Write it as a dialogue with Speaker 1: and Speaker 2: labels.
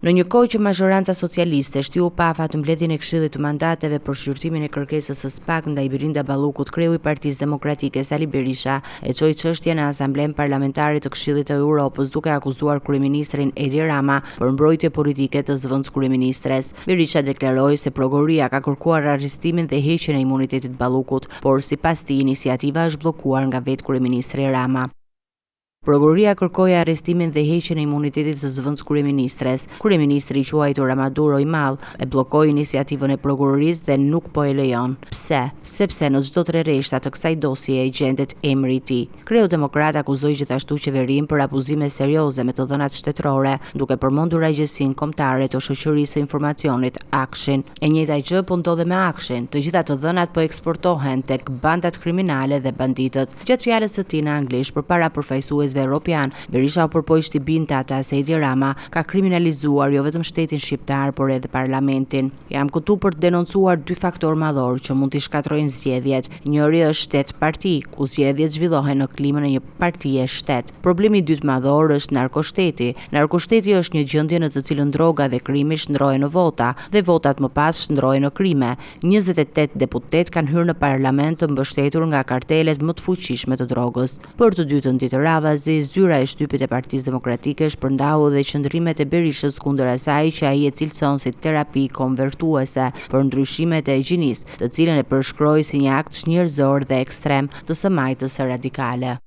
Speaker 1: Në një kohë që mazhoranca socialiste shtyu pafat në mbledhjen e Këshillit të Mandateve për shqyrtimin e kërkesës së SPAK ndaj Birinda Ballukut, kreu i Partisë Demokratike Sali Berisha e çoi çështjen në Asamblen Parlamentare të Këshillit të Evropës, duke akuzuar kryeministrin Edi Rama për mbrojtje politike të zëvendës kryeministres. Berisha deklaroi se prokuroria ka kërkuar arrestimin dhe heqjen e imunitetit Ballukut, por sipas tij iniciativa është bllokuar nga vetë kryeministri Rama. Prokuroria kërkoi arrestimin dhe heqjen e imunitetit të zëvendës kryeministres. Kryeministri i quajtur Maduro i Madh e bllokoi iniciativën e prokurorisë dhe nuk po e lejon. Pse? Sepse në çdo tre rreshta të kësaj dosjeje gjendet emri i tij. Kreu demokrat akuzoi gjithashtu qeverinë për abuzime serioze me të dhënat shtetërore, duke përmendur Agjencinë Kombëtare të Shoqërisë së Informacionit Akshin. E njëjta gjë po ndodhe me Akshin. Të gjitha të dhënat po eksportohen tek bandat kriminale dhe banditët. Gjatë fjalës së tij në anglisht përpara përfaqësues Evropian, Berisha u përpoq të binte ata se Edi Rama ka kriminalizuar jo vetëm shtetin shqiptar, por edhe parlamentin. Jam këtu për të denoncuar dy faktorë madhor që mund t'i shkatrojnë zgjedhjet. Njëri është shtet-parti, ku zgjedhjet zhvillohen në klimën e një partie shtet. Problemi i dytë madhor është narkoshteti. Narkoshteti është një gjendje në të cilën droga dhe krimi shndrohen në vota, dhe votat më pas shndrohen në krime. 28 deputet kanë hyrë në parlament të mbështetur nga kartelet më të fuqishme të drogës. Për të dytën ditë radhës, zyra e shtypit e Partisë Demokratike shpërndau dhe qëndrimet e Berishës kundër asaj që ai e cilëson si terapi konvertuese për ndryshimet e gjinisë, të cilën e përshkroi si një akt njerëzor dhe ekstrem të së majtës së radikale.